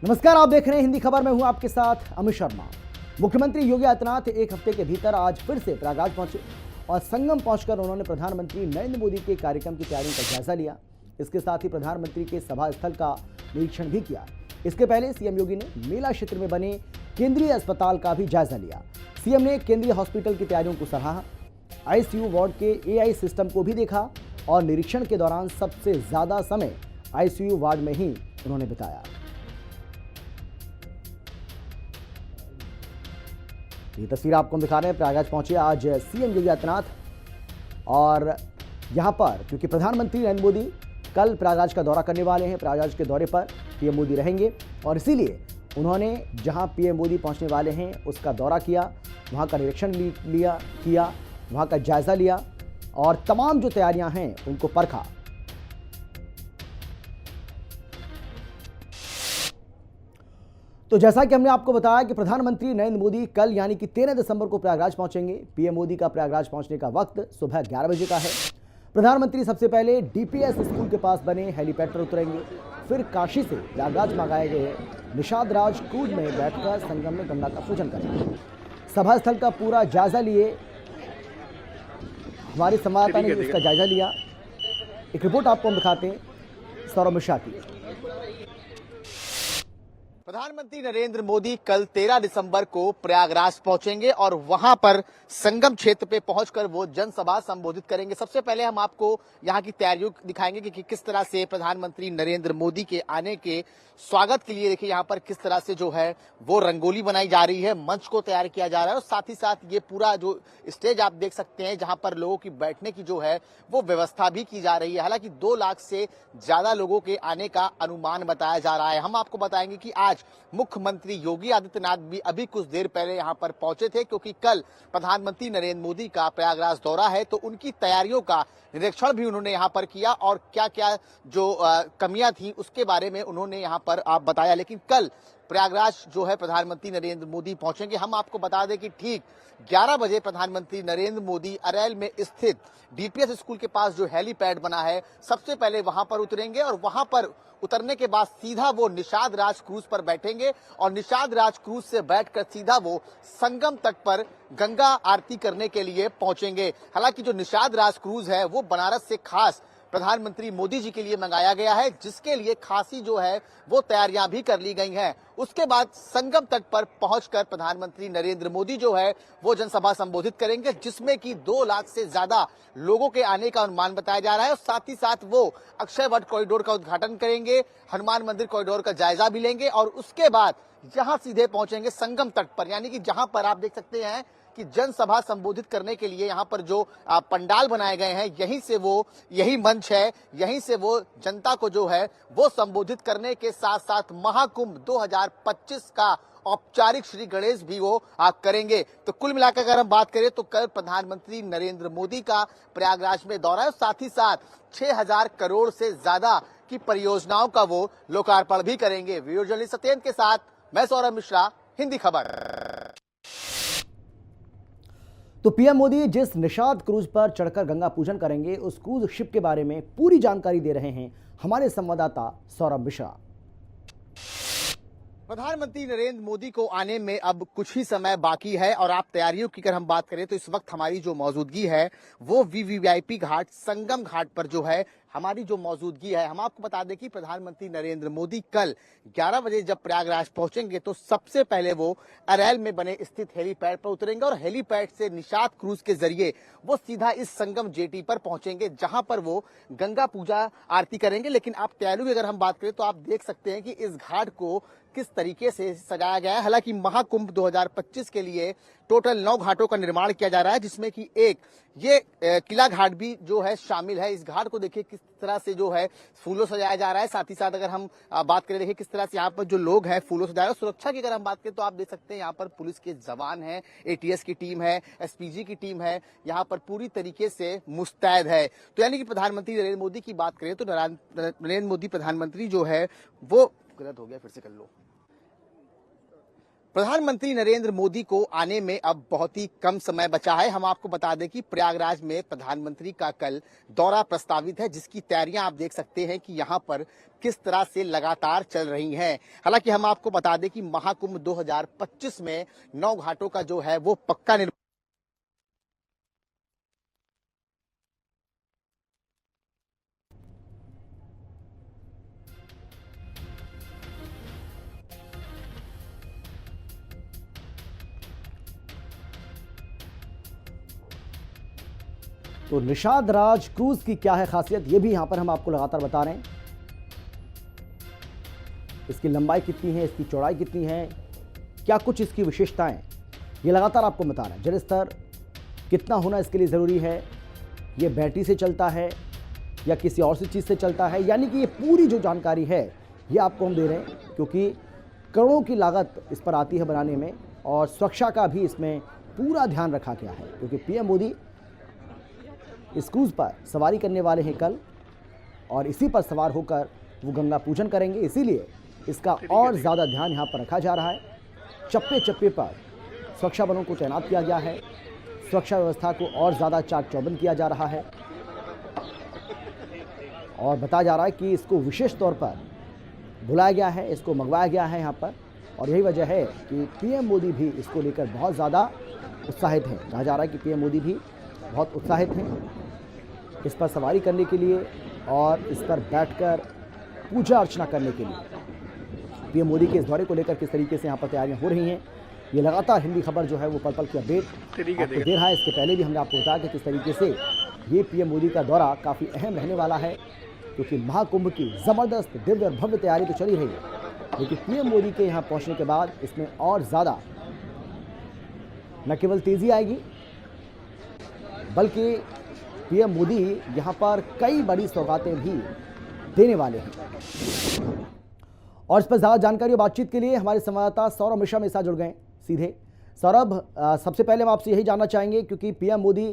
नमस्कार, आप देख रहे हैं हिंदी खबर में हूं आपके साथ अमित शर्मा। मुख्यमंत्री योगी आदित्यनाथ एक हफ्ते के भीतर आज फिर से प्रयागराज पहुंचे और संगम पहुंचकर उन्होंने प्रधानमंत्री नरेंद्र मोदी के कार्यक्रम की तैयारियों का जायजा लिया। इसके साथ ही प्रधानमंत्री के सभा स्थल का निरीक्षण भी किया। इसके पहले सीएम योगी ने मेला क्षेत्र में बने केंद्रीय अस्पताल का भी जायजा लिया। सीएम ने केंद्रीय हॉस्पिटल की तैयारियों को सराहा, आईसीयू वार्ड के एआई सिस्टम को भी देखा और निरीक्षण के दौरान सबसे ज्यादा समय आईसीयू वार्ड में ही उन्होंने बिताया। ये तस्वीर आपको हम दिखा रहे हैं। प्रयागराज पहुंचे आज सीएम योगी आदित्यनाथ और यहां पर क्योंकि प्रधानमंत्री नरेंद्र मोदी कल प्रयागराज का दौरा करने वाले हैं, प्रयागराज के दौरे पर पीएम मोदी रहेंगे और इसीलिए उन्होंने जहां पीएम मोदी पहुंचने वाले हैं उसका दौरा किया, वहां का निरीक्षण किया, वहां का जायजा लिया और तमाम जो तैयारियां हैं उनको परखा। तो जैसा कि हमने आपको बताया कि प्रधानमंत्री नरेंद्र मोदी कल यानी कि 13 दिसंबर को प्रयागराज पहुंचेंगे। पीएम मोदी का प्रयागराज पहुंचने का वक्त सुबह 11 बजे का है। प्रधानमंत्री सबसे पहले डीपीएस स्कूल के पास बने हेलीपैड पर उतरेंगे, फिर काशी से प्रयागराज मंगाए गए निषाद राज क्रूज में बैठकर संगम में गंगा का पूजन करेंगे। सभा स्थल का पूरा जायजा लिए हमारे संवाददाता ने इसका जायजा लिया। एक रिपोर्ट आपको हम दिखाते हैं सौरभ मिश्रा की। प्रधानमंत्री नरेंद्र मोदी कल 13 दिसंबर को प्रयागराज पहुंचेंगे और वहां पर संगम क्षेत्र पे पहुंचकर वो जनसभा संबोधित करेंगे। सबसे पहले हम आपको यहां की तैयारियों दिखाएंगे कि किस तरह से प्रधानमंत्री नरेंद्र मोदी के आने के स्वागत के लिए देखिए यहां पर किस तरह से जो है वो रंगोली बनाई जा रही है, मंच को तैयार किया जा रहा है और साथ ही साथ ये पूरा जो स्टेज आप देख सकते हैं जहां पर लोगों की बैठने की जो है वो व्यवस्था भी की जा रही है। हालांकि 2 लाख से ज्यादा लोगों के आने का अनुमान बताया जा रहा है। हम आपको बताएंगे कि आज मुख्यमंत्री योगी आदित्यनाथ भी अभी कुछ देर पहले यहां पर पहुंचे थे क्योंकि कल प्रधानमंत्री नरेंद्र मोदी का प्रयागराज दौरा है, तो उनकी तैयारियों का निरीक्षण भी उन्होंने यहां पर किया और क्या क्या जो कमियां थी उसके बारे में उन्होंने यहां पर आप बताया। लेकिन कल प्रयागराज जो है प्रधानमंत्री नरेंद्र मोदी पहुंचेंगे। हम आपको बता दें कि ठीक 11 बजे प्रधानमंत्री नरेंद्र मोदी अरैल में स्थित डीपीएस स्कूल के पास जो हेलीपैड बना है सबसे पहले वहां पर उतरेंगे और वहां पर उतरने के बाद सीधा वो निषाद राज क्रूज पर बैठेंगे और निषाद राज क्रूज से बैठकर सीधा वो संगम तट पर गंगा आरती करने के लिए पहुंचेंगे। हालांकि जो निषाद राज क्रूज है वो बनारस से खास प्रधानमंत्री मोदी जी के लिए मंगाया गया है, जिसके लिए खासी जो है वो तैयारियां भी कर ली गई हैं। उसके बाद संगम तट पर पहुंचकर प्रधानमंत्री नरेंद्र मोदी जो है वो जनसभा संबोधित करेंगे, जिसमें कि 2 लाख से ज्यादा लोगों के आने का अनुमान बताया जा रहा है और साथ ही साथ वो अक्षय वट कॉरिडोर का उद्घाटन करेंगे, हनुमान मंदिर कॉरिडोर का जायजा भी लेंगे और उसके बाद यहां सीधे पहुंचेंगे संगम तट पर, यानी कि जहां पर आप देख सकते हैं कि जनसभा संबोधित करने के लिए यहाँ पर जो पंडाल बनाए गए हैं यही मंच है, यहीं से वो जनता को जो है वो संबोधित करने के साथ साथ महाकुंभ 2025 का औपचारिक श्री गणेश भी वो करेंगे। तो कुल मिलाकर अगर हम बात करें तो कल प्रधानमंत्री नरेंद्र मोदी का प्रयागराज में दौरा है, साथ ही साथ 6000 करोड़ से ज्यादा की परियोजनाओं का वो लोकार्पण भी करेंगे। वीडियो जर्नलिस्ट सत्येंद्र के साथ मैं सौरभ मिश्रा, हिंदी खबर। तो पीएम मोदी जिस निषाद क्रूज पर चढ़कर गंगा पूजन करेंगे उस क्रूज शिप के बारे में पूरी जानकारी दे रहे हैं हमारे संवाददाता सौरभ मिश्रा। प्रधानमंत्री नरेंद्र मोदी को आने में अब कुछ ही समय बाकी है और आप तैयारियों की अगर हम बात करें तो इस वक्त हमारी जो मौजूदगी है वो वीवीआईपी घाट संगम घाट पर जो है हमारी जो मौजूदगी है। हम आपको बता दें कि प्रधानमंत्री नरेंद्र मोदी कल 11 बजे जब प्रयागराज पहुंचेंगे तो सबसे पहले वो अरैल में बने स्थित हेलीपैड पर उतरेंगे और हेलीपैड से निषाद क्रूज के जरिए वो सीधा इस संगम जेटी पर पहुंचेंगे, जहां पर वो गंगा पूजा आरती करेंगे। लेकिन आप तैयारियों की अगर हम बात करें तो आप देख सकते हैं कि इस घाट को किस तरीके से सजाया गया है। हालांकि महाकुंभ 2025 के लिए टोटल 9 घाटों का निर्माण किया जा रहा है, जिसमें कि एक ये किला घाट भी जो है शामिल है। इस घाट को देखिए किस तरह से जो है फूलों सजाया जा रहा है। साथ ही साथ अगर हम बात करें देखिए किस तरह से यहाँ पर जो लोग हैं फूलों सजाया है। सुरक्षा की अगर हम बात करें तो आप देख सकते हैं यहाँ पर पुलिस के जवान हैं, एटीएस की टीम है, एसपीजी की टीम है, यहाँ पर पूरी तरीके से मुस्तैद है। तो यानी कि प्रधानमंत्री नरेंद्र मोदी की बात करें तो नरेंद्र मोदी प्रधानमंत्री जो है वो गलत हो गया, फिर से कर लो। प्रधानमंत्री नरेंद्र मोदी को आने में अब बहुत ही कम समय बचा है। हम आपको बता दें कि प्रयागराज में प्रधानमंत्री का कल दौरा प्रस्तावित है, जिसकी तैयारियां आप देख सकते हैं कि यहां पर किस तरह से लगातार चल रही हैं। हालांकि हम आपको बता दें कि महाकुंभ 2025 में 9 घाटों का जो है वो पक्का निर्माण तो निषाद राज क्रूज की क्या है खासियत, ये भी यहां पर हम आपको लगातार बता रहे हैं। इसकी लंबाई कितनी है, इसकी चौड़ाई कितनी है, क्या कुछ इसकी विशेषताएं, ये लगातार आपको बता रहे हैं। जल स्तर कितना होना इसके लिए ज़रूरी है, ये बैटरी से चलता है या किसी और सी चीज़ से चलता है, यानी कि ये पूरी जो जानकारी है ये आपको हम दे रहे हैं, क्योंकि करोड़ों की लागत इस पर आती है बनाने में और सुरक्षा का भी इसमें पूरा ध्यान रखा गया है, क्योंकि पीएम मोदी इस क्रूज पर सवारी करने वाले हैं कल, और इसी पर सवार होकर वो गंगा पूजन करेंगे। इसीलिए इसका और ज़्यादा ध्यान यहाँ पर रखा जा रहा है। चप्पे चप्पे पर सुरक्षा बलों को तैनात किया गया है, सुरक्षा व्यवस्था को और ज़्यादा चाक चौबंद किया जा रहा है और बताया जा रहा है कि इसको विशेष तौर पर बुलाया गया है, इसको मंगवाया गया है यहाँ पर, और यही वजह है कि पीएम मोदी भी इसको लेकर बहुत ज़्यादा उत्साहित हैं। कहा जा रहा है कि पीएम मोदी भी बहुत उत्साहित हैं इस पर सवारी करने के लिए और इस पर बैठकर पूजा अर्चना करने के लिए। पीएम मोदी के इस दौरे को लेकर किस तरीके से यहाँ पर तैयारियां हो रही हैं, ये लगातार हिंदी खबर जो है वो पल पल की अपडेट आपको दे रहा है। इसके पहले भी हमने आपको बताया कि किस तरीके से ये पीएम मोदी का दौरा काफ़ी अहम रहने वाला है, क्योंकि महाकुंभ की ज़बरदस्त दिव्य और भव्य तैयारी तो चली रही है, लेकिन पीएम मोदी के यहाँ पहुँचने के बाद इसमें और ज़्यादा न केवल तेज़ी आएगी, बल्कि पीएम मोदी यहां पर कई बड़ी सौगातें भी देने वाले हैं। और इस पर ज़्यादा जानकारी और बातचीत के लिए हमारे संवाददाता सौरभ मिश्रा मेरे साथ जुड़ गए सीधे। सौरभ, सबसे पहले हम आपसे यही जानना चाहेंगे, क्योंकि पीएम मोदी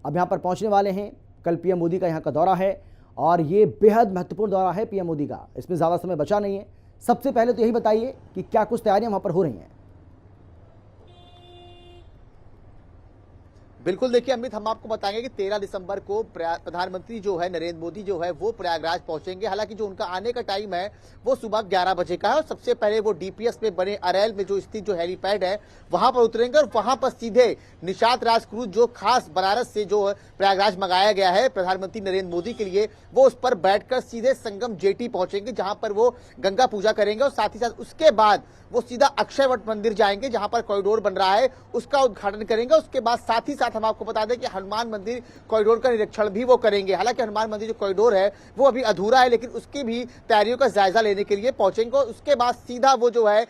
अब यहां पर पहुंचने वाले हैं, कल पीएम मोदी का यहां का दौरा है और ये बेहद महत्वपूर्ण दौरा है पीएम मोदी का, इसमें ज़्यादा समय बचा नहीं है। सबसे पहले तो यही बताइए कि क्या कुछ तैयारियां वहां पर हो रही हैं। बिल्कुल, देखिए अमित, हम आपको बताएंगे कि 13 दिसंबर को प्रधानमंत्री जो है नरेंद्र मोदी जो है वो प्रयागराज पहुंचेंगे। हालांकि जो उनका आने का टाइम है वो सुबह 11 बजे का है और सबसे पहले वो डीपीएस में बने अरैल में जो स्थित जो हेलीपैड है वहां पर उतरेंगे और वहां पर सीधे निषाद राज क्रूज जो खास बनारस से जो प्रयागराज मंगाया गया है प्रधानमंत्री नरेंद्र मोदी के लिए, वो उस पर बैठकर सीधे संगम जेटी पहुंचेंगे, जहां पर वो गंगा पूजा करेंगे और साथ ही साथ उसके बाद वो सीधा अक्षयवट मंदिर जाएंगे, जहां पर कॉरिडोर बन रहा है उसका उद्घाटन करेंगे। उसके बाद साथ ही साथ हम आपको बता दें कि हनुमान मंदिर कॉरिडोर का निरीक्षण भी वो करेंगे। हालांकि हनुमान मंदिर जो कॉरिडोर है वो अभी अधूरा है, लेकिन उसकी भी तैयारियों का जायजा लेने के लिए पहुंचेंगे और उसके बाद सीधा वो जो है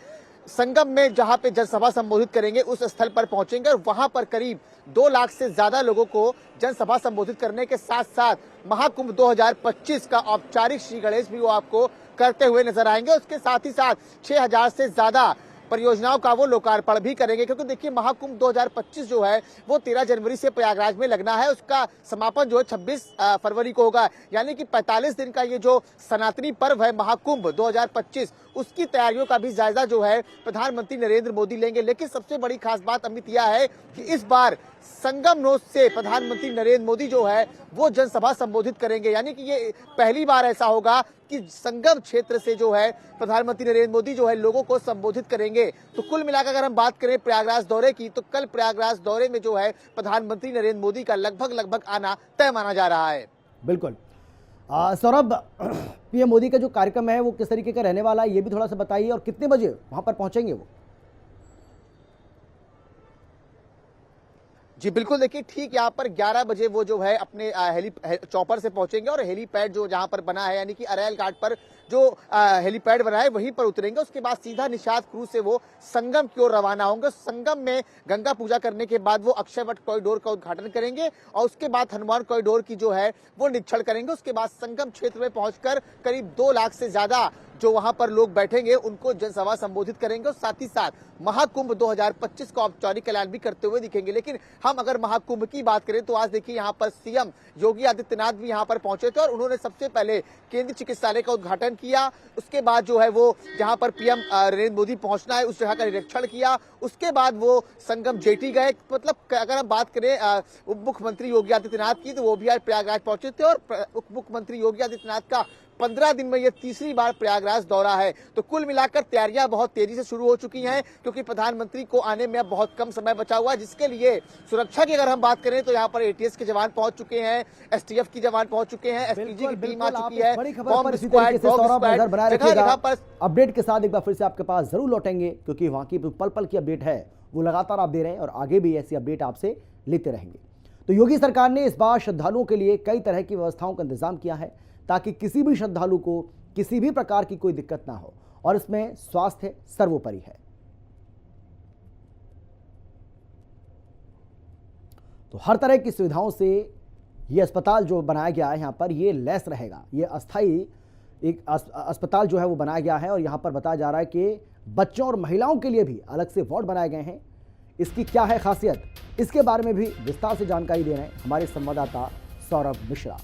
संगम में जहां पे जनसभा संबोधित करेंगे उस स्थल पर पहुंचेंगे और वहां पर करीब 2 लाख से ज्यादा लोगों को जनसभा संबोधित करने के साथ साथ महाकुंभ 2025 का औपचारिक श्री गणेश भी वो आपको करते हुए नजर आएंगे। उसके साथ ही साथ 6000 से ज्यादा परियोजनाओं का वो लोकार्पण भी करेंगे, क्योंकि देखिए महाकुंभ 2025 जो है वो 13 जनवरी से प्रयागराज में लगना है, उसका समापन जो है 26 फरवरी को होगा, यानी कि 45 दिन का ये जो सनातनी पर्व है महाकुंभ 2025 उसकी तैयारियों का भी जायजा जो है प्रधानमंत्री नरेंद्र मोदी लेंगे। लेकिन सबसे बड़ी खास बात अमित यह है कि इस बार संगम नोच से प्रधानमंत्री नरेंद्र मोदी जो है वो जनसभा संबोधित करेंगे, यानी कि ये पहली बार ऐसा होगा कि संगम क्षेत्र से जो है प्रधानमंत्री नरेंद्र मोदी जो है लोगों को संबोधित करेंगे। तो कुल मिलाकर अगर हम बात करें प्रयागराज दौरे की, तो कल प्रयागराज दौरे में जो है प्रधानमंत्री नरेंद्र मोदी का लगभग आना तय माना जा रहा है। बिल्कुल सौरभ, पीएम मोदी का जो कार्यक्रम है वो किस तरीके का रहने वाला है ये भी थोड़ा सा बताइए, और कितने बजे वहां पर पहुंचेंगे वो? जी बिल्कुल, देखिए ठीक यहाँ पर 11 बजे वो जो है अपने चौपर से पहुंचेंगे और हेलीपैड जो जहां पर बना है, यानी कि अरैल घाट पर जो हेलीपैड बना है वहीं पर उतरेंगे। उसके बाद सीधा निषाद क्रूज से वो संगम की ओर रवाना होंगे। संगम में गंगा पूजा करने के बाद वो अक्षयवट कॉरिडोर का उद्घाटन करेंगे और उसके बाद हनुमान कॉरिडोर की जो है वो निरीक्षण करेंगे। उसके बाद संगम क्षेत्र में पहुंचकर करीब 2 लाख से ज्यादा जो वहां पर लोग बैठेंगे उनको जनसभा संबोधित करेंगे और साथ ही साथ महाकुंभ 2025 का औपचारिक ऐलान भी करते हुए दिखेंगे। लेकिन हम अगर महाकुंभ की बात करें तो आज देखिए यहाँ पर सीएम योगी आदित्यनाथ भी यहाँ पर पहुंचे थे और उन्होंने सबसे पहले केंद्रीय चिकित्सालय का उद्घाटन किया। उसके बाद जो है वो जहां पर पीएम नरेंद्र मोदी पहुंचना है उस जगह का निरीक्षण किया। उसके बाद वो संगम जेटी गए। मतलब अगर हम बात करें उप मुख्यमंत्री योगी आदित्यनाथ की, तो वो भी आज प्रयागराज पहुंचे थे और उप मुख्यमंत्री योगी आदित्यनाथ का 15 दिन में ये तीसरी बार प्रयागराज दौरा है। तो कुल मिलाकर तैयारियां बहुत तेजी से शुरू हो चुकी हैं, क्योंकि प्रधानमंत्री को आने में अब बहुत कम समय बचा हुआ है, जिसके लिए सुरक्षा की अगर हम बात करें तो यहाँ पर एटीएस के जवान पहुंच चुके हैं, एसटीएफ की जवान पहुंच चुके हैं, एसपीजी की टीम आ चुकी है। बड़ी खबर पर इसी तरीके से सौरभ नजर बनाए रखिएगा। अपडेट के साथ एक बार फिर से आपके पास जरूर लौटेंगे, क्योंकि वहां की पल पल की अपडेट है वो लगातार आप दे रहे हैं और आगे भी ऐसी अपडेट आपसे लेते रहेंगे। तो योगी सरकार ने इस बार श्रद्धालुओं के लिए कई तरह की व्यवस्थाओं का इंतजाम किया है, ताकि किसी भी श्रद्धालु को किसी भी प्रकार की कोई दिक्कत ना हो, और इसमें स्वास्थ्य सर्वोपरि है। तो हर तरह की सुविधाओं से ये अस्पताल जो बनाया गया है यहाँ पर, ये लैस रहेगा। ये अस्थाई एक अस्पताल जो है वो बनाया गया है, और यहाँ पर बताया जा रहा है कि बच्चों और महिलाओं के लिए भी अलग से वार्ड बनाए गए हैं। इसकी क्या है खासियत, इसके बारे में भी विस्तार से जानकारी दे रहे हैं हमारे संवाददाता सौरभ मिश्रा।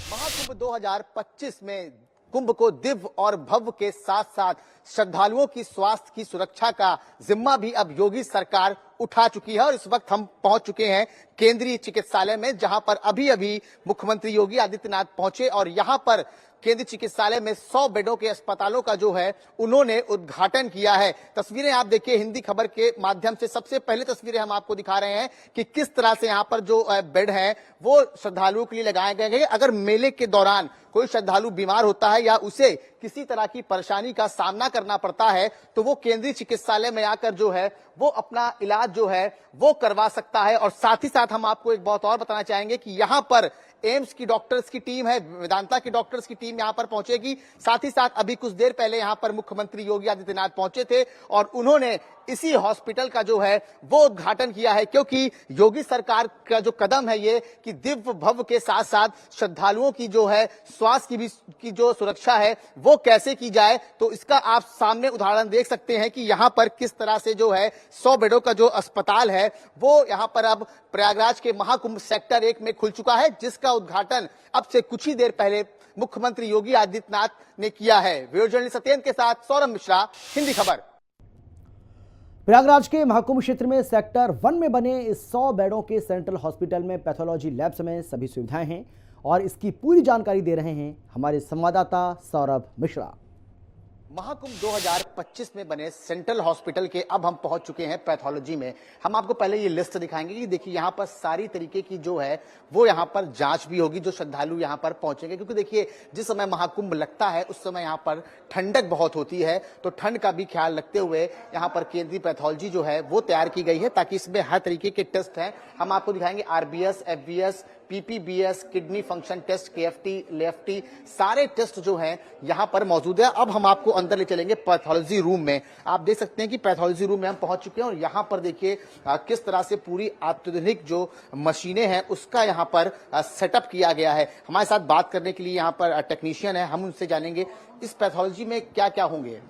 महाकुंभ 2025 में कुंभ को दिव्य और भव्य के साथ साथ श्रद्धालुओं की स्वास्थ्य की सुरक्षा का जिम्मा भी अब योगी सरकार उठा चुकी है। और इस वक्त हम पहुंच चुके हैं केंद्रीय चिकित्सालय में, जहां पर अभी अभी मुख्यमंत्री योगी आदित्यनाथ पहुंचे और यहां पर केंद्रीय चिकित्सालय में 100 बेडों के अस्पतालों का जो है उन्होंने उद्घाटन किया है। तस्वीरें आप देखिए हिंदी खबर के माध्यम से। सबसे पहले तस्वीरें हम आपको दिखा रहे हैं कि किस तरह से यहाँ पर जो बेड है वो श्रद्धालुओं के लिए लगाए गए हैं। अगर मेले के दौरान कोई श्रद्धालु बीमार होता है या उसे किसी तरह की परेशानी का सामना करना पड़ता है, तो वो केंद्रीय चिकित्सालय में आकर जो है वो अपना इलाज जो है वो करवा सकता है। और साथ ही साथ हम आपको एक बात और बताना चाहेंगे कि यहाँ पर एम्स की डॉक्टर्स की टीम है, वेदांता की डॉक्टर्स की टीम यहाँ पर पहुंचेगी। साथ ही साथ अभी कुछ देर पहले यहाँ पर मुख्यमंत्री योगी आदित्यनाथ पहुंचे थे और उन्होंने इसी हॉस्पिटल का जो है वो उद्घाटन किया है, क्योंकि योगी सरकार का जो कदम है ये कि दिव्य भव्य के साथ साथ श्रद्धालुओं की जो है स्वास्थ्य की जो सुरक्षा है वो कैसे की जाए। तो इसका आप सामने उदाहरण देख सकते हैं कि यहाँ पर किस तरह से जो है 100 बेडों का जो अस्पताल है वो यहाँ पर अब प्रयागराज के महाकुंभ सेक्टर 1 में खुल चुका है, जिसका उद्घाटन अब से कुछ ही देर पहले मुख्यमंत्री योगी आदित्यनाथ ने किया है। वीडियो जर्नलिस्ट सत्येंद्र के साथ सौरभ मिश्रा, हिंदी खबर। प्रयागराज के महाकुंभ क्षेत्र में सेक्टर 1 में बने इस 100 बेडों के सेंट्रल हॉस्पिटल में पैथोलॉजी लैब समेत सभी सुविधाएं हैं, और इसकी पूरी जानकारी दे रहे हैं हमारे संवाददाता सौरभ मिश्रा। महाकुंभ 2025 में बने सेंट्रल हॉस्पिटल के अब हम पहुंच चुके हैं पैथोलॉजी में। हम आपको पहले ये लिस्ट दिखाएंगे कि देखिए यहाँ पर सारी तरीके की जो है वो यहाँ पर जांच भी होगी जो श्रद्धालु यहाँ पर पहुंचेंगे, क्योंकि देखिए जिस समय महाकुंभ लगता है उस समय यहाँ पर ठंडक बहुत होती है, तो ठंड का भी ख्याल रखते हुए यहाँ पर केंद्रीय पैथोलॉजी जो है वो तैयार की गई है, ताकि इसमें हर तरीके के टेस्ट हैं। हम आपको दिखाएंगे RBS, FBS, PPBS, kidney function test, KFT, LFT, सारे टेस्ट जो हैं यहाँ पर मौजूद है। अब हम आपको अंदर ले चलेंगे पैथोलॉजी रूम में। आप देख सकते हैं कि पैथोलॉजी रूम में हम पहुंच चुके हैं और यहाँ पर देखिए किस तरह से पूरी अत्याधुनिक जो मशीनें हैं उसका यहाँ पर सेटअप किया गया है। हमारे साथ बात करने के लिए यहाँ पर टेक्नीशियन है, हम उनसे जानेंगे इस पैथोलॉजी में क्या क्या होंगे।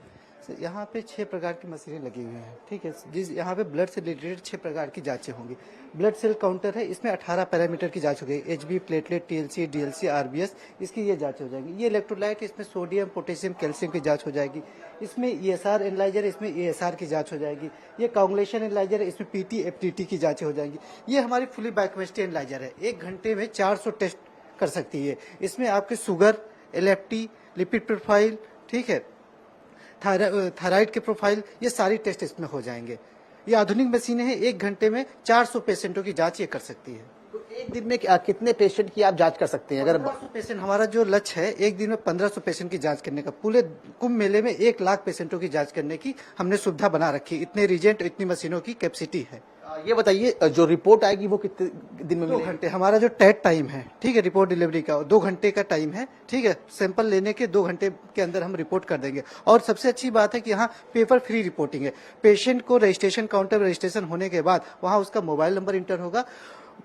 यहाँ पे 6 प्रकार की मशीनें लगी हुई हैं, ठीक है। जिस यहाँ पे ब्लड से रिलेटेड 6 प्रकार की जांचें होंगी। ब्लड सेल काउंटर है, इसमें 18 पैरामीटर की जांच होगी, HB, platelet, TLC, DLC, RBS, इसकी ये जांच हो जाएगी। ये इलेक्ट्रोलाइट, इसमें सोडियम, पोटेशियम, कैल्शियम की जांच हो जाएगी। इसमें ईएसआर एनालाइजर, इसमें ईएसआर की जांच हो जाएगी। ये कांगुलेशन एनालाइजर है, इसमें पीटी, एफटीटी की जांचें हो जाएंगी। ये हमारी फुली बायोकेमिस्ट्री एनालाइजर है, 1 घंटे में 400 टेस्ट कर सकती है। इसमें आपके शुगर, एलएफटी, लिपिड प्रोफाइल, ठीक है, थायराइड के प्रोफाइल, ये सारी टेस्ट इसमें हो जाएंगे। ये आधुनिक मशीनें हैं, 1 घंटे में 400 पेशेंटों की जांच ये कर सकती है। तो एक दिन में कितने पेशेंट की आप जांच कर सकते हैं? अगर 1500 पेशेंट, हमारा जो लक्ष्य है एक दिन में 1500 पेशेंट की जांच करने का। पूरे कुंभ मेले में 1 लाख पेशेंटों की जांच करने की हमने सुविधा बना रखी। इतने रिजेंट, इतनी मशीनों की कैपेसिटी है। ये बताइए जो रिपोर्ट आएगी वो कितने दिन में 2 घंटे हमारा जो टेट टाइम है, ठीक है, रिपोर्ट डिलीवरी का 2 घंटे का टाइम है, ठीक है। सैंपल लेने के 2 घंटे के अंदर हम रिपोर्ट कर देंगे। और सबसे अच्छी बात है कि यहाँ पेपर फ्री रिपोर्टिंग है। पेशेंट को रजिस्ट्रेशन काउंटर में रजिस्ट्रेशन होने के बाद वहाँ उसका मोबाइल नंबर इंटर होगा,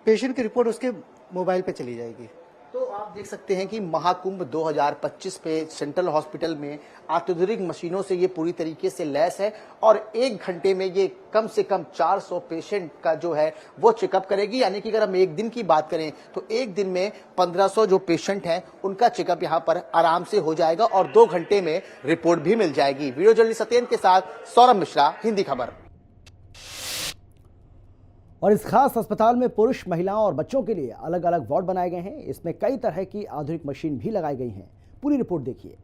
पेशेंट की रिपोर्ट उसके मोबाइल पे चली जाएगी। तो आप आप देख सकते हैं कि महाकुंभ 2025 पे सेंट्रल हॉस्पिटल में अत्याधुनिक मशीनों से ये पूरी तरीके से लैस है और 1 घंटे में ये कम से कम 400 पेशेंट का जो है वो चेकअप करेगी। यानी कि अगर हम एक दिन की बात करें तो एक दिन में 1500 जो पेशेंट हैं उनका चेकअप यहाँ पर आराम से हो जाएगा और 2 घंटे में रिपोर्ट भी मिल जाएगी। वीडियो जर्नलिस्ट सत्येंद्र के साथ सौरभ मिश्रा, हिंदी खबर। और इस खास अस्पताल में पुरुष, महिलाओं और बच्चों के लिए अलग अलग वार्ड बनाए गए हैं। इसमें कई तरह की आधुनिक मशीन भी लगाई गई हैं। पूरी रिपोर्ट देखिए।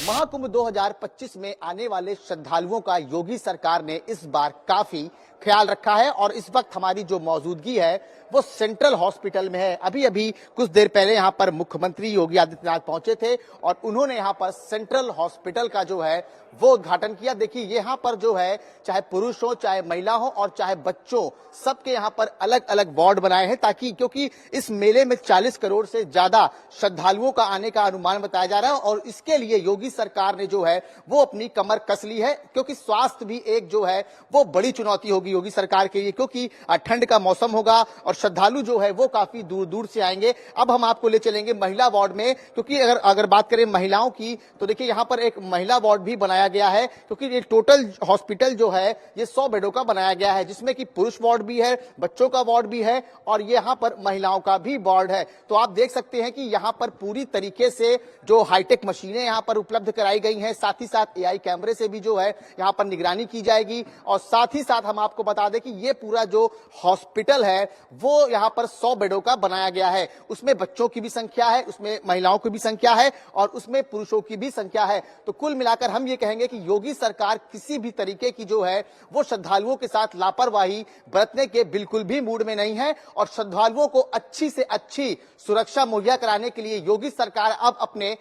महाकुंभ 2025 में आने वाले श्रद्धालुओं का योगी सरकार ने इस बार काफी ख्याल रखा है और इस वक्त हमारी जो मौजूदगी है वो सेंट्रल हॉस्पिटल में है। अभी अभी कुछ देर पहले यहाँ पर मुख्यमंत्री योगी आदित्यनाथ पहुंचे थे और उन्होंने यहाँ पर सेंट्रल हॉस्पिटल का जो है वो उद्घाटन किया। देखिए यहाँ पर जो है चाहे पुरुष हो, चाहे महिला हो और चाहे बच्चों, सबके यहाँ पर अलग अलग वार्ड बनाए हैं ताकि, क्योंकि इस मेले में 40 करोड़ से ज्यादा श्रद्धालुओं का आने का अनुमान बताया जा रहा है और इसके लिए योगी सरकार ने जो है वो अपनी कमर कस ली है, क्योंकि स्वास्थ्य भी एक जो है वो बड़ी चुनौती होगी योगी सरकार के लिए, क्योंकि ठंड का मौसम होगा और श्रद्धालु जो है वो काफी दूर दूर से आएंगे। अब हम आपको ले चलेंगे महिला वार्ड में, क्योंकि अगर बात करें महिलाओं की तो देखिए यहाँ पर एक महिला वार्ड भी बनाया गया है, क्योंकि ये टोटल हॉस्पिटल जो है ये 100 बेडों का बनाया गया है, जिसमें कि पुरुष वार्ड भी है, बच्चों का वार्ड भी है और यहाँ पर महिलाओं का भी वार्ड है। तो आप देख सकते हैं कि यहाँ पर पूरी तरीके से जो हाईटेक मशीनें यहाँ पर उपलब्ध कराई गई हैं, साथ ही साथ AI कैमरे से भी जो है यहाँ पर निगरानी की जाएगी और साथ ही साथ हम आपको बता दें कि ये पूरा जो हॉस्पिटल है वो यहाँ पर 100 बेडों का बनाया गया है। उसमें बच्चों की भी संख्या है, उसमें महिलाओं की भी संख्या है और उसमें पुरुषों की भी संख्या है। तो कुल मिलाकर हम ये कहेंगे कि योगी सरकार किसी भी तरीके की जो है वो श्रद्धालुओं के साथ लापरवाही बरतने के बिल्कुल भी मूड में नहीं है और श्रद्धालुओं को अच्छी से अच्छी सुरक्षा मुहैया कराने के लिए योगी सरकार अब अपने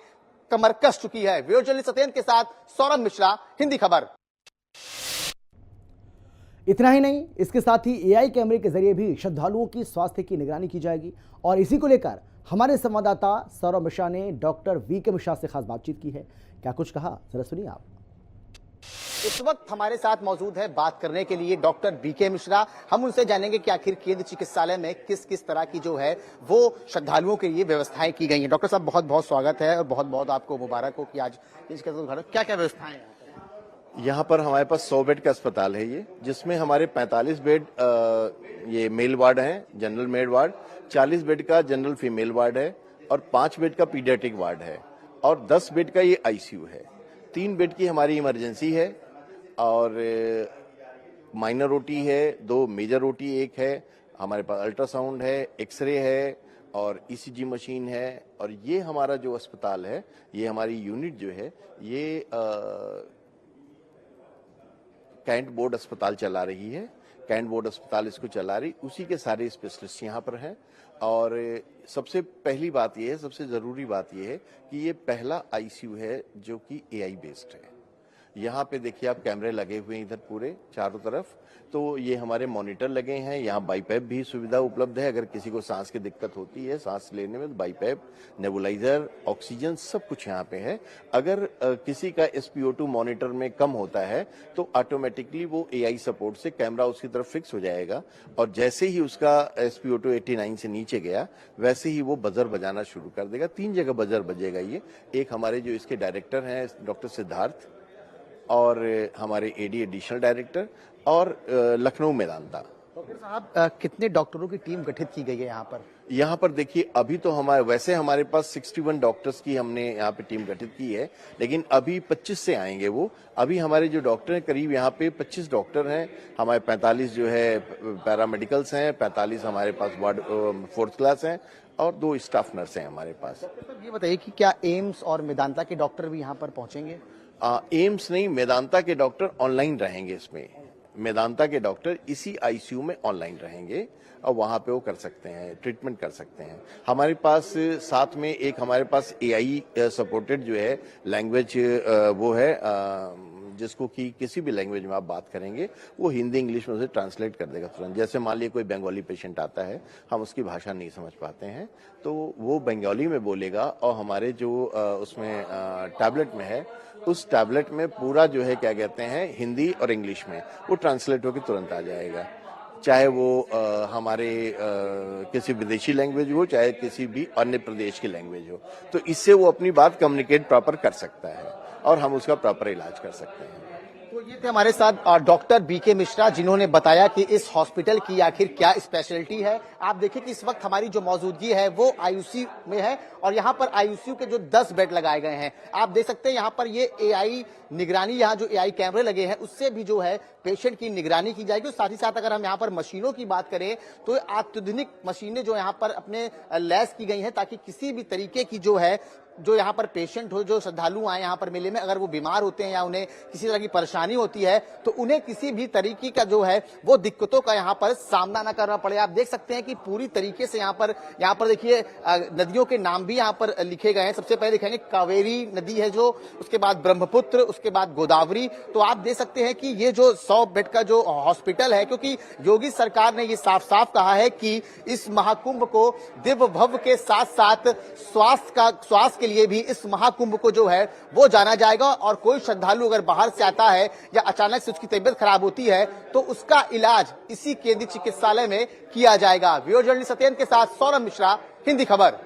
कमर कस चुकी है। वीडियो जर्नलिस्ट सत्येंद्र के साथ सौरभ मिश्रा, हिंदी खबर। इतना ही नहीं, इसके साथ ही AI कैमरे के जरिए भी श्रद्धालुओं की स्वास्थ्य की निगरानी की जाएगी और इसी को लेकर हमारे संवाददाता सौरभ मिश्रा ने डॉक्टर VK मिश्रा से खास बातचीत की है। क्या कुछ कहा, जरा सुनिए आप। इस वक्त हमारे साथ मौजूद है बात करने के लिए डॉक्टर VK मिश्रा। हम उनसे जानेंगे कि आखिर केंद्र चिकित्सालय में किस किस तरह की जो है वो श्रद्धालुओं के लिए व्यवस्थाएं की गई हैं। डॉक्टर साहब बहुत बहुत स्वागत है और बहुत बहुत आपको मुबारक हो कि आज इसका उद्घाटन। क्या क्या व्यवस्थाएं हैं यहाँ पर? हमारे पास 100 बेड का अस्पताल है ये, जिसमें हमारे 45 बेड ये मेल वार्ड हैं, जनरल मेल वार्ड, 40 बेड का जनरल फीमेल वार्ड है और 5 बेड का पीडियाट्रिक वार्ड है और 10 बेड का ये ICU है। 3 बेड की हमारी इमरजेंसी है और माइनर OT है, 2 मेजर OT एक है, हमारे पास अल्ट्रासाउंड है, एक्सरे है और ECG मशीन है। और ये हमारा जो अस्पताल है, ये हमारी यूनिट जो है ये कैंट बोर्ड अस्पताल चला रही है। कैंट बोर्ड अस्पताल इसको चला रही, उसी के सारे स्पेशलिस्ट यहाँ पर हैं। और सबसे पहली बात यह है, सबसे जरूरी बात यह है कि ये पहला ICU है जो कि AI बेस्ड है। यहाँ पे देखिए आप कैमरे लगे हुए हैं इधर पूरे चारों तरफ, तो ये हमारे मॉनिटर लगे हैं। यहाँ बाईपैप भी सुविधा उपलब्ध है, अगर किसी को सांस की दिक्कत होती है सांस लेने में, तो बाईपैप, नेबुलाइजर, ऑक्सीजन सब कुछ यहाँ पे है। अगर किसी का SpO2 मॉनिटर में कम होता है तो ऑटोमेटिकली वो AI सपोर्ट से कैमरा उसकी तरफ फिक्स हो जाएगा और जैसे ही उसका SpO2 89 से नीचे गया वैसे ही वो बजर बजाना शुरू कर देगा। 3 जगह बजर बजेगा ये। एक हमारे जो इसके डायरेक्टर हैं डॉक्टर सिद्धार्थ और हमारे AD एडिशनल डायरेक्टर और लखनऊ मेदांता। डॉक्टर साहब कितने डॉक्टरों की टीम गठित की गई है यहाँ पर? यहाँ पर देखिए अभी तो हमारे पास 61 डॉक्टर्स की हमने यहाँ पे टीम गठित की है, लेकिन अभी 25 से आएंगे वो। अभी हमारे जो डॉक्टर हैं करीब यहाँ पे 25 डॉक्टर हैं, हमारे 45 जो है पैरामेडिकल्स हैं, 45 हमारे पास वार्ड 4th क्लास हैं और 2 स्टाफ नर्स हैं हमारे पास। ये बताइए कि क्या एम्स और मेदांता के डॉक्टर भी यहाँ पर पहुंचेंगे? एम्स नहीं, मेदांता के डॉक्टर ऑनलाइन रहेंगे इसमें। मेदांता के डॉक्टर इसी ICU में ऑनलाइन रहेंगे और वहां पे वो कर सकते हैं, ट्रीटमेंट कर सकते हैं। हमारे पास साथ में एक हमारे पास AI सपोर्टेड जो है लैंग्वेज वो है, जिसको कि किसी भी लैंग्वेज में आप बात करेंगे वो हिंदी इंग्लिश में उसे ट्रांसलेट कर देगा तुरंत। जैसे मान लीजिए कोई बंगाली पेशेंट आता है, हम उसकी भाषा नहीं समझ पाते हैं तो वो बंगाली में बोलेगा और हमारे जो उसमें टैबलेट में है उस टैबलेट में पूरा जो है क्या कहते हैं हिंदी और इंग्लिश में वो ट्रांसलेट होकर तुरंत आ जाएगा। चाहे वो हमारे किसी विदेशी लैंग्वेज हो, चाहे किसी भी अन्य प्रदेश की लैंग्वेज हो, तो इससे वो अपनी बात कम्युनिकेट प्रॉपर कर सकता है और हम उसका प्रॉपर इलाज कर सकते हैं। तो ये थे हमारे साथ डॉक्टर बीके मिश्रा, जिन्होंने बताया कि इस हॉस्पिटल की आखिर क्या स्पेशलिटी है। आप देखिए कि इस वक्त हमारी जो मौजूदगी है वो आईयूसी में है और यहाँ पर आईयूसी के जो 10 बेड लगाए गए हैं, आप देख सकते हैं यहाँ पर ये एआई निगरानी, यहाँ जो एआई कैमरे लगे हैं उससे भी जो है पेशेंट की निगरानी की जाएगी। साथ ही साथ अगर हम यहाँ पर मशीनों की बात करें तो अत्याधुनिक मशीनें जो यहाँ पर अपने लैस की गई हैं, ताकि किसी भी तरीके की जो है जो यहाँ पर पेशेंट हो, जो श्रद्धालु आए यहाँ पर मेले में, अगर वो बीमार होते हैं या उन्हें किसी तरह की परेशानी होती है तो उन्हें किसी भी तरीके का जो है वो दिक्कतों का यहाँ पर सामना न करना पड़े। आप देख सकते हैं कि पूरी तरीके से यहाँ पर देखिए नदियों के नाम भी यहाँ पर लिखे गए हैं। सबसे पहले दिखाएंगे कावेरी नदी है जो, उसके बाद ब्रह्मपुत्र, उसके बाद गोदावरी। तो आप देख सकते हैं कि ये जो 100 बेड का जो हॉस्पिटल है, क्योंकि योगी सरकार ने ये साफ साफ कहा है कि इस महाकुंभ को दिव्य भव्य के साथ साथ स्वास्थ्य के लिए भी इस महाकुंभ को जो है वो जाना जाएगा और कोई श्रद्धालु अगर बाहर से आता है या अचानक से उसकी तबीयत खराब होती है तो उसका इलाज इसी केंद्रीय चिकित्सालय में किया जाएगा। वीडियो जर्नलिस्ट सत्येंद्र के साथ सौरभ मिश्रा, हिंदी खबर।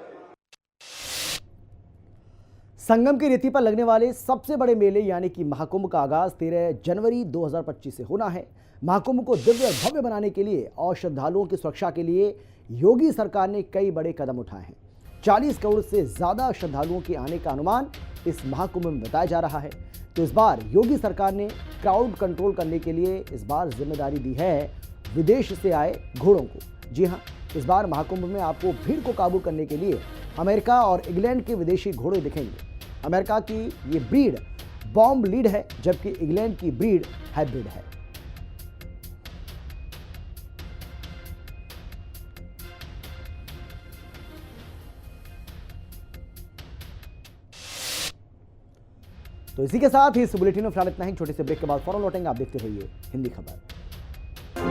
संगम की रेती पर लगने वाले सबसे बड़े मेले यानी कि महाकुंभ का आगाज 13 जनवरी 2025 से होना है। महाकुंभ को दिव्य भव्य बनाने के लिए और श्रद्धालुओं की सुरक्षा के लिए योगी सरकार ने कई बड़े कदम उठाए हैं। 40 करोड़ से ज्यादा श्रद्धालुओं के आने का अनुमान इस महाकुंभ में बताया जा रहा है। तो इस बार योगी सरकार ने क्राउड कंट्रोल करने के लिए इस बार जिम्मेदारी दी है विदेश से आए घोड़ों को। जी हां, इस बार महाकुंभ में आपको भीड़ को काबू करने के लिए अमेरिका और इंग्लैंड के विदेशी घोड़े दिखेंगे। अमेरिका की ये ब्रीड बॉम्ब लीड है, जबकि इंग्लैंड की ब्रीड हाइब्रिड है। तो इसी के साथ ही इस बुलेटिन में फिलहाल इतना ही। छोटे से ब्रेक के बाद फौरन लौटेंगे। आप देखते रहिए हिंदी खबर।